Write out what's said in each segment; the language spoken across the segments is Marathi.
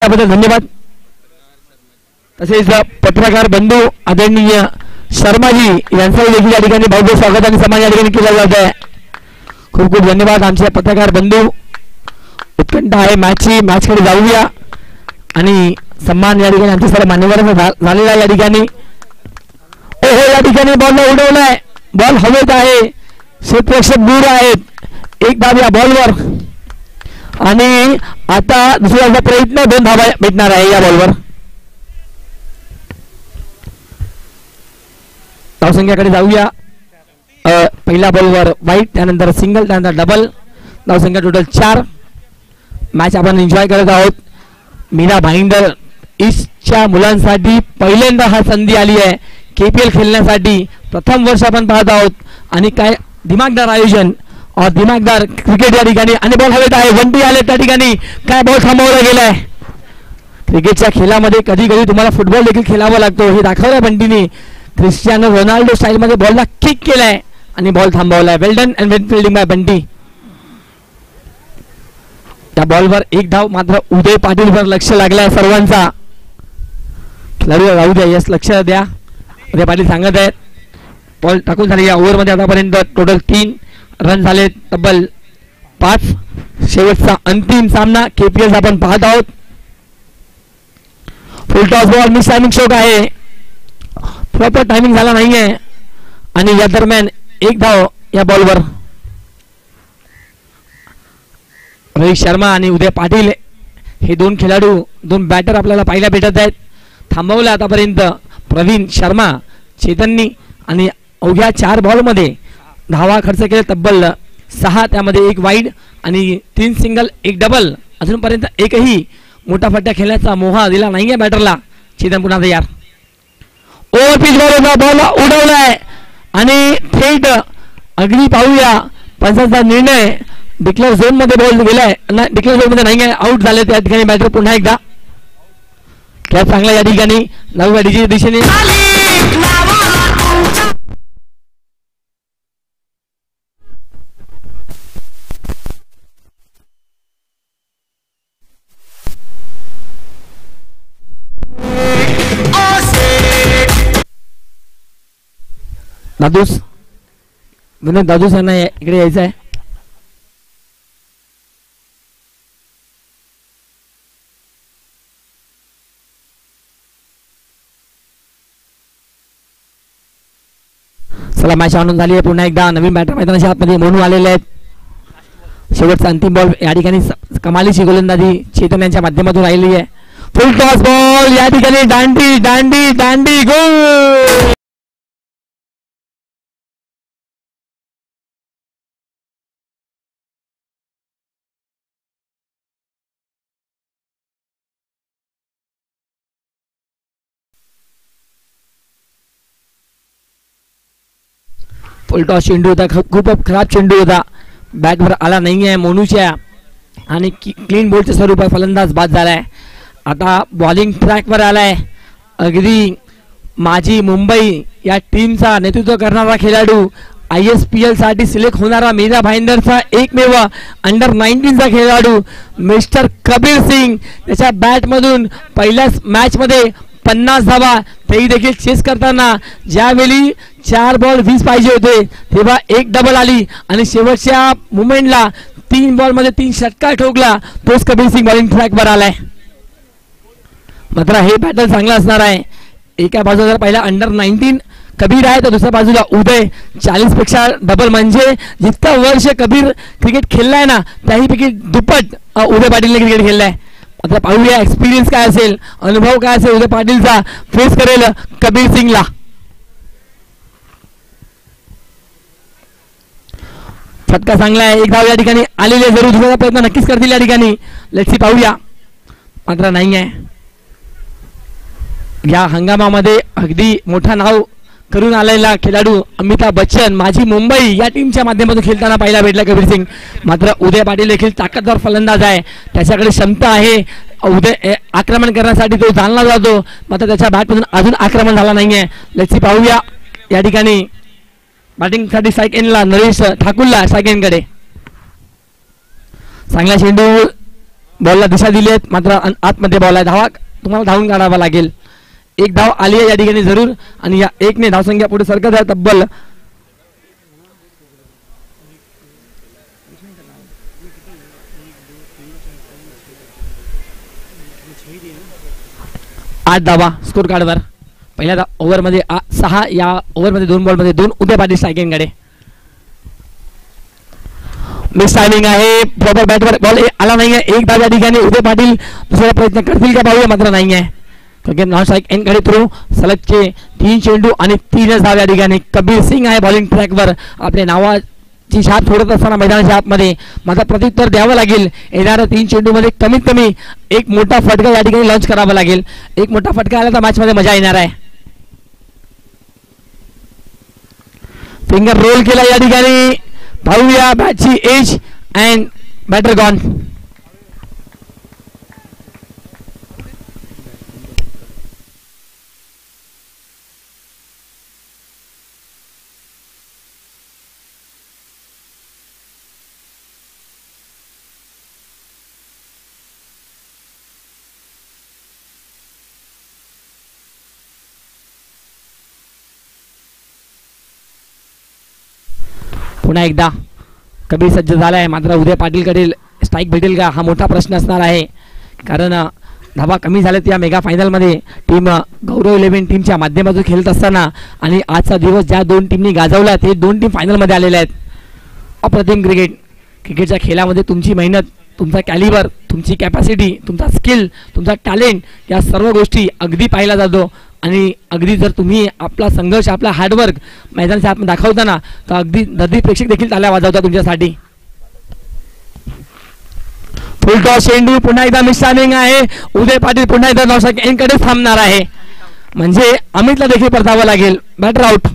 त्याबद्दल धन्यवाद. तसेच पत्रकार बंधू आदरणीय शर्माजी यांचं देखील या ठिकाणी भव्य स्वागत आणि सन्मान या ठिकाणी केला जात आहे. खूप खूप धन्यवाद आमचे पत्रकार बंधू. उत्कंठ आहे मॅचची, मॅचकडे जाऊया आणि सन्मान या ठिकाणी आमच्या सर्व मान्यवरांचा झालेला या ठिकाणी. ओहो या ठिकाणी बॉल उडवलाय, बॉल हवेत आहे, क्षेत्ररक्षक दूर आहेत. एक धाव या बॉलवर आणि आता दुसऱ्याचा प्रयत्न, 2 धावा भेटणार आहे या बॉलवर. धावसंख्याकडे जाऊया. पहिल्या बॉलवर वाईट, त्यानंतर सिंगल, त्यानंतर डबल. धावसंख्या टोटल 4. मॅच आपण एन्जॉय करत आहोत. मीरा भाईंदर ईस्टच्या मुलांसाठी पहिल्यांदा हा संधी आली आहे KPL खेळण्यासाठी. प्रथम वर्ष आपण पाहत आहोत आणि काय दिमागदार आयोजन, दिमागदार क्रिकेट या ठिकाणी. आणि बॉल हवेत आहे, वंटी आले त्या ठिकाणी. काय बॉल थांबवला गेलाय. क्रिकेटच्या खेळामध्ये कधी कधी तुम्हाला फुटबॉल देखील खेळावा लागतो हे दाखवलं बंटीने. क्रिस्टियानो रोनाल्डो स्टाईल मध्ये बॉलला किक केलाय आणि बॉल थांबवलाय. Well done and well fielding by Bunty. त्या बॉलवर 1 धाव मात्र उदय पाटीलवर लक्ष लागलाय सर्वांचा. खेळाडू राहू द्या, यस लक्ष द्या. उदय पाटील सांगत आहेत. बॉल टाकून झाले. या ओव्हरमध्ये आतापर्यंत टोटल 3 रन झाले, तब्बल 5. शेवटचा अंतिम सामना KPL आपण पाहत आहोत. फुल toss ball, miss timing shot आहे, प्रॉपर टायमिंग झाला नाहीये आणि या दरम्यान 1 धाव या बॉलवर. रोहित शर्मा आणि उदय पाटील हे 2 खेळाडू, 2 बॅटर आपल्याला पाहायला भेटत आहेत. थांबवलं आतापर्यंत प्रवीण शर्मा, चेतननी आणि अवघ्या 4 बॉलमध्ये धावा खर्च केले तब्बल 6. त्यामध्ये 1 वाईड आणि 3 सिंगल, 1 डबल. अजूनपर्यंत एकही मोठा फट्टा खेळण्याचा मोह दिला नाहीये बॅटरला. चेतन पुन्हा तयार. ओव्हर पिच बॉल उडवलाय आणि थेट अगदी पाहूया पंचांचा निर्णय. डिक्लेअर झोन मध्ये बॉल गेलाय, डिक्लेअर झोन मध्ये नाही, आउट झाले त्या ठिकाणी बॅटर. पुन्हा एकदा खेळ चांगला या ठिकाणी. नवव्या डीच्या दिशेने दादूस विनोद दादूस यांना इकडे यायचं आहे. चला मॅच आणून झाली आहे. पुन्हा एकदा नवीन बॅटर मैदानाच्या आतमध्ये म्हणून आलेले आहेत. शेवटचा अंतिम बॉल या ठिकाणी कमालीची गोलंदाजी चेतन यांच्या माध्यमातून राहिली आहे. फुल टॉस बॉल या ठिकाणी, दांडी दांडी दांडी, गोल. फुलटॉस चेंडू होता, खूप खराब चेंडू होता, बॅटवर आला नाही आहे मोनूच्या आणि क्लीन बोलच्या स्वरूपात फलंदाज बाद झालाय. आता बॉलिंग ट्रॅकवर आलाय. अगदी माझी मुंबई या टीमचा नेतृत्व करणारा खेळाडू, ISPL साठी सिलेक्ट होणारा मीरा भाईंदरचा एकमेव अंडर-19चा खेळाडू मिस्टर कबीर सिंग. त्याच्या बॅटमधून पहिल्याच मॅचमध्ये 50 धावा, तेही देखील चेस करताना ज्यावेळी 4 बॉल 20 पाहिजे होते तेव्हा 1 डबल आली आणि शेवटच्या मुमेंटला 3 बॉलमध्ये 3 षटकार ठोकला. तोच कबीर सिंग बॉलिंग ट्रॅकवर आलाय. मात्र हे बॅटल चांगलं असणार आहे. एका बाजूला पहिला अंडर-19 कबीर आहे तर दुसऱ्या बाजूला उदय. 40 पेक्षा डबल म्हणजे जितकं वर्ष कबीर क्रिकेट खेळलाय ना त्याहीपैकी दुप्पट उदय पाटीलने क्रिकेट खेळलाय. आता पाहूया एक्सपिरियन्स काय असेल, अनुभव काय असेल उदय पाटीलचा, फेस करेल कबीर सिंगला. फटका चांगला आहे, 1 धाव या ठिकाणी आलेली आहे. जरूर दुसरा प्रयत्न नक्कीच करतील या ठिकाणी. लेट्स सी, पाहूया. मात्र नाही आहे. या हंगामामध्ये अगदी मोठा नाव करून आलेला खेळाडू अमिताभ बच्चन माझी मुंबई या टीमच्या माध्यमातून खेळताना पाहायला भेटला कबीर सिंग. मात्र उदय पाटील देखील ताकदवर फलंदाज आहे, त्याच्याकडे क्षमता आहे. उदय आक्रमण करण्यासाठी तो जाणला जातो, मात्र त्याच्या बॅटमधून अजून आक्रमण झाला नाहीये. लेट्स सी, पाहूया. या ठिकाणी बॅटिंगसाठी स्ट्राईक एंडला नरेश ठाकूरला, स्ट्राईक एंडकडे चांगला चेंडू बॉलला दिशा दिली आहे, मात्र आतमध्ये बॉल आहे. धावा तुम्हाला धावून काढावा लागेल. एक धाव आली आहे या ठिकाणी जरूर आणि या एकने धावसंख्या पुढे सरकत आहे तब्बल 8 धावा स्कोर कार्डवर. पहिल्या ओव्हरमध्ये 6, या ओव्हरमध्ये 2 बॉलमध्ये 2. उद्या पाटील स्ट्रायकिंगकडे मिस टायमिंग आहे. प्रॉपर बॅटवर बॉल आला नाही आहे. एक धाव या ठिकाणी उदय पाटील दुसरा प्रयत्न करतील का पाहूया, मात्र नाही आहे. क्योंकि नॉन स्ट्राइक एनकडे थ्रू सलगचे 3 चेंडू आणि 3च धाव या ठिकाणी. कबीर सिंग आहे बॉलिंग ट्रॅकवर. आपल्या नावाची छाप सोडत असताना मैदानाच्या आतमध्ये मात्र प्रत्युत्तर द्यावं लागेल. येणाऱ्या 3 चेंडूमध्ये कमीत कमी एक मोठा फटका या ठिकाणी लॉन्च करावा लागेल. एक मोठा फटका आला तर मॅचमध्ये मजा येणार आहे. फिंगर रोल केला या ठिकाणी. पाहूया बॅटची एज अँड बॅटर गॉन. पुन्हा एकदा कबीर सज्ज झाला आहे, मात्र उदय पाटीलकडे स्ट्राईक भेटेल का हा मोठा प्रश्न असणार आहे. कारण धावा कमी झाल्यात या मेगा फायनलमध्ये. टीम गौरव 11 टीमच्या माध्यमातून खेळत असताना आणि आजचा दिवस ज्या 2 टीमनी गाजवला ते 2 टीम फायनलमध्ये आलेल्या आहेत. अप्रतिम क्रिकेटच्या खेळामध्ये तुमची मेहनत, तुमचा कॅलिबर, तुमची कॅपॅसिटी, तुमचा स्किल, तुमचा टॅलेंट या सर्व गोष्टी अगदी पाहिला जातो. आणि अगदी जर तुम्ही आपला संघर्ष, आपला हार्डवर्क मैदानाच्या आत दाखवताना तर अगदी नदी प्रेक्षक देखील ताल्या वाजवतात तुमच्यासाठी. फुल टॉस चेंडू पुन्हा एकदा मिस टायमिंग आहे. उदय पाटील पुन्हा एकदा नॉट एनकडेच थांबणार आहे, म्हणजे अमितला देखील परतावं लागेल. Batter out.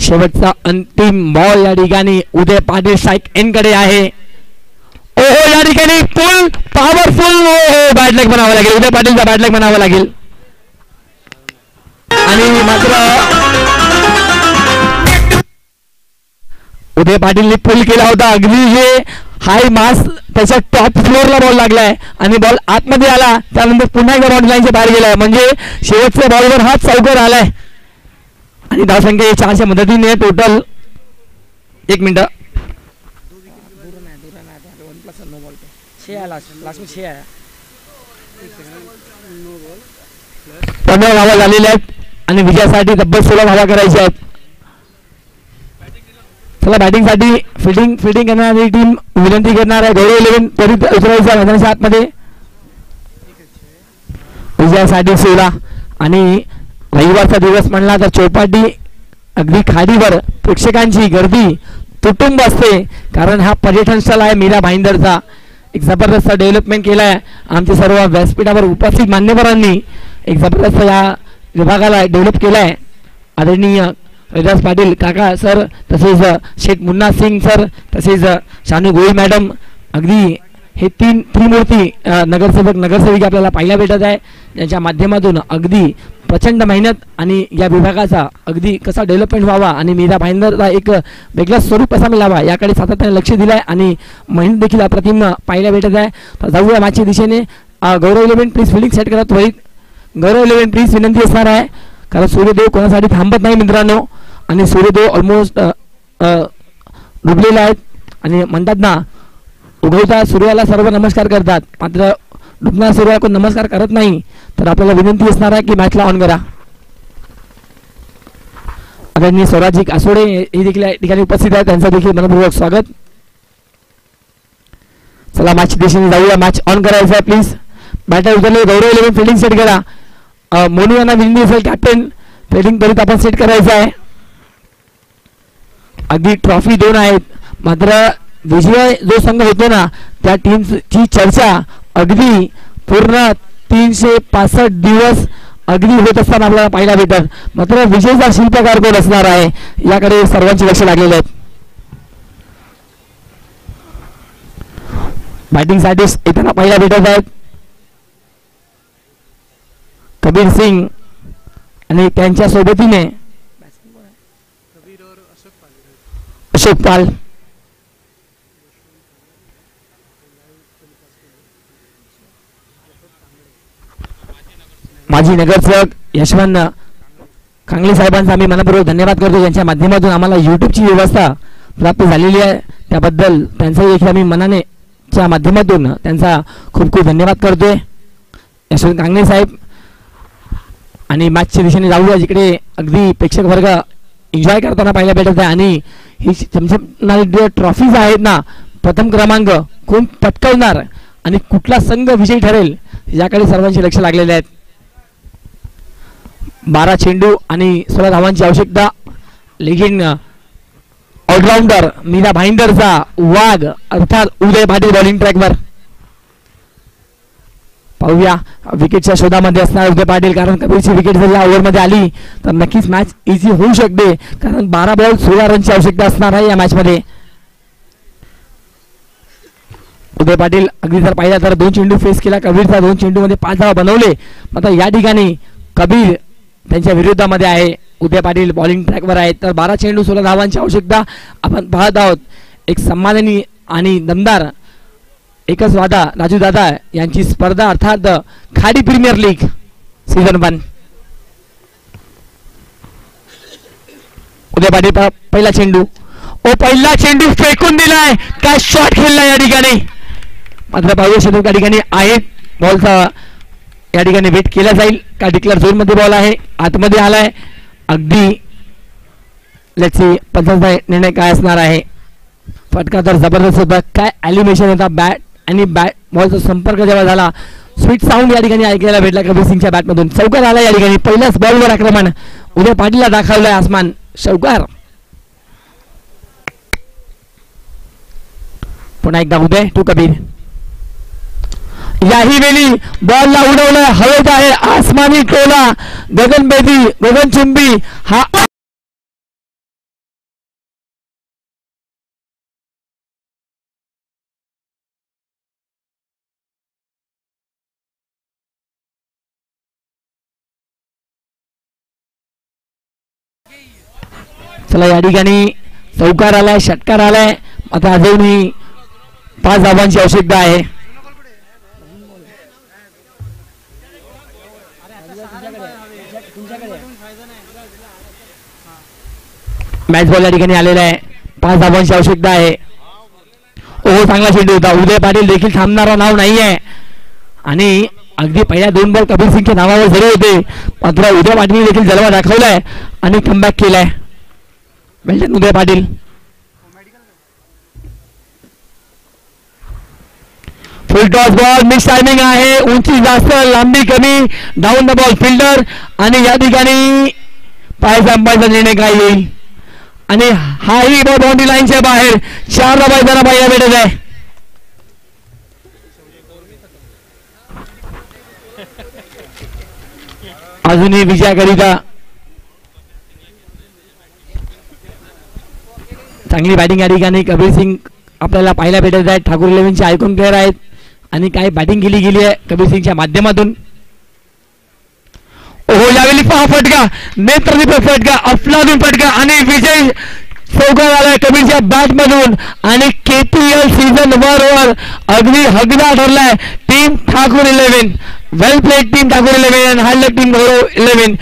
शेवटचा अंतिम बॉल या ठिकाणी उदय पाटील स्ट्राइक एनकडे आहे. ओहो या ठिकाणी फुल पॉवरफुल बॅटलॅक बनावं लागेल. उदय पाटीलचा बॅटलॅक बनावं लागेल. आणि मात्र उदय पाटीलने पुल केला होता. अगदी हे हाय मास त्याच्या टॉप फ्लोअरला बॉल लागलाय आणि बॉल आतमध्ये आला. त्यानंतर पुन्हा एकदा बाउंड्री लाईनच्या बाहेर गेलाय, म्हणजे शेवटच्या बॉलवर हाच चौकार आलाय. आणि धावसंख्या 4च्या मदतीने टोटल 1 मिनिट 15 धावा झालेल्या आहेत आणि विजयासाठी तब्बल 16 धावा करायच्या आहेत. चला बॅटिंगसाठी फिल्डिंग करणारी टीम विनंती करणार आहे. गौरव 11 त्वरित उतरायचा मैदानाच्या आतमध्ये. विजयासाठी 16 आणि रविवारचा दिवस म्हणला तर चौपाटी अगदी खाडीवर प्रेक्षकांची गर्दी तुटून बसते, कारण हा पर्यटन स्थळ आहे. मीरा भाईंदरचा एक जबरदस्त डेव्हलपमेंट केला आहे. आमचे सर्व व्यासपीठावर उपस्थित मान्यवरांनी एक जबरदस्त या विभागाला डेव्हलप केला आहे. आदरणीय रविदास पाटील काका सर, तसेच शेख मुन्ना सिंग सर, तसेच शानू गोयल मॅडम, अगदी हे 3 त्रिमूर्ती नगरसेवक नगरसेविका आपल्याला पाहायला भेटत आहे, ज्यांच्या माध्यमातून अगदी प्रचंड मेहनत आणि या विभागाचा अगदी कसा डेव्हलपमेंट व्हावा आणि मीरा भाईंदरला एक वेगळं स्वरूप कसा मिळावा याकडे सातत्याने लक्ष दिलं आहे आणि मेहनत देखील अप्रतिम पाहायला भेटत आहे. तर जाऊया मॅचच्या दिशेने. गौरव 11 प्लीज फिल्डिंग सेट करा त्वरित. गौरव 11 प्लीज विनंती असणार आहे, कारण सूर्यदेव कोणासाठी थांबत नाही मित्रांनो आणि सूर्यदेव ऑलमोस्ट डुबलेले आहेत आणि म्हणतात ना, उगवता सूर्याला सर्व नमस्कार करतात, मात्र डुबणाऱ्या सूर्याला कोण नमस्कार करत नाही. तर आपल्याला विनंती असणार आहे की मॅचला ऑन करा. आदरणीय स्वराजी कासोडे हे देखील या ठिकाणी उपस्थित आहेत, त्यांचं देखील मनपूर्वक स्वागत. चला मॅच दिशेने जाऊया. मॅच ऑन करायचं आहे प्लीज. बॅटर उतरले. गौरव 11 फिल्डिंग सेट करा. मोनू यांना विनंती असेल कॅप्टन फिल्डिंग करीत आपण सेट करायचं आहे. अगदी ट्रॉफी 2 आहेत, मात्र विजय जो संघ होतो ना त्या टीमची चर्चा अगदी पूर्ण 365 दिवस अगदी होत असताना आपल्याला पाहायला भेटत. मात्र विजयचा शिल्पकार कोण असणार आहे याकडे सर्वांचे लक्ष लागलेले आहेत. बॅटिंगसाठी येताना पाहायला भेटत आहेत कबीर सिंग आणि त्यांच्या सोबतीने अशोक पाल. माजी नगरसेवक यशवंत कांगले साहेबांचा आम्ही मनपूर्वक धन्यवाद करतो, ज्यांच्या माध्यमातून आम्हाला यूट्यूबची व्यवस्था प्राप्त झालेली आहे. त्याबद्दल त्यांचा देखील आम्ही मनाने च्या माध्यमातून त्यांचा खूप खूप धन्यवाद करतोय यशवंत कांगणे साहेब. आणि मॅचच्या दिशेने जाऊया जिकडे अगदी प्रेक्षक वर्ग एन्जॉय करताना पाहायला भेटत आहे आणि ही चमचमणारी ट्रॉफीज आहेत ना, प्रथम क्रमांक कोण पटकावणार आणि कुठला संघ विजयी ठरेल याकडे सर्वांचे लक्ष लागलेले आहेत. 12 चेंडू आणि 16 धावांची आवश्यकता. लेगिन ऑलराऊंडर मीरा भाईंदरचा वाघ अर्थात उदय पाटील बॉलिंग ट्रॅकवर. पाहूया विकेटच्या शोधामध्ये असणार उदय पाटील, कारण कबीरची विकेट जर या ओव्हरमध्ये आली तर नक्कीच मॅच इझी होऊ शकते, कारण 12 बॉल 16 रनची आवश्यकता असणार आहे या मॅचमध्ये. उदय पाटील अगदी जर पाहिला तर 2 चेंडू फेस केला कबीरचा, 2 चेंडूमध्ये 5 धावा बनवले. मात्र या ठिकाणी कबीर त्यांच्या विरोधामध्ये आहे. उदय पाटील बॉलिंग ट्रॅकवर आहेत. तर 12 चेंडू 16 धावांची आवश्यकता आपण पाहत आहोत. एक सम्माननीय आणि दमदार एकच वादा राजू दादा यांची स्पर्धा अर्थात खाडी प्रीमियर लीग सीझन 1. उदय पाटील पहिला चेंडू फेकून दिलाय. काय शॉट खेळला या ठिकाणी, मात्र पाहूया शतक त्या ठिकाणी आहे. बॉलचा या ठिकाणी वेट केला जाईल का डिक्लेअर झोन मध्ये बॉल आहे, आतमध्ये आलाय. अगदी लेट्स सी पंचांचा निर्णय काय असणार आहे. फटका तर जबरदस्त होता. काय ॲलिमेशन होता बॅट आणि बॉलचा संपर्क जेव्हा झाला स्वीट साऊंड या ठिकाणी ऐकायला भेटला कबीर सिंगच्या बॅटमधून. चौकार आला या ठिकाणी. पहिल्याच बॉलवर आक्रमण उदय पाटीलला दाखवलंय आसमान चौकार. पुन्हा एकदा उदय टू कबीर. याही वेळी बॉलला उडवलं हवेत आहे आसमानी टोला गगनभेदी गगनचुंबी हा चला या ठिकाणी चौकार आलाय षटकार आलाय. आता अजूनही 5 धावांची आवश्यकता आहे. मॅच बॉल या ठिकाणी आलेला आहे. 5 धावांची आवश्यकता आहे. ओ चांगला चेंडू होता. उदय पाटील देखील थांबणारा नाव नाहीये आणि अगदी पहिल्या 2 बॉल कबीर सिंगच्या नावावर झाले होते, मात्र उदय पाटील देखील जलवा दाखवलाय आणि कमबॅक केलाय. Well done Uday Patil. Full toss ball mix timing आहे. उंची जास्त लांबी कमी. डाऊन द बॉल फिल्डर आणि या ठिकाणी पायाचा अंपायरचा निर्णय काय येईल आणि हाही बॉल बाउंड्री लाईनच्या बाहेर. 4 धावा जरा पाहायला भेटत आहे. अजूनही विजयाकरिता चांगली बॅटिंग या ठिकाणी कबीर सिंग आपल्याला पाहायला भेटत आहेत. ठाकूर 11चे आयकॉन प्लेअर आहेत आणि काही बॅटिंग केली गेली आहे कबीर सिंगच्या माध्यमातून. हो यावेळी पहा फटका, नेत्रदीप फटका, अफलातून फटका आणि विजय चौकार आलाय कबीरच्या बॅट मधून. आणि KPL सीझन 1 वर अगदी हगला ठरलाय टीम ठाकूर 11. वेल प्लेड टीम ठाकूर 11 आणि हार्ड टीम 11.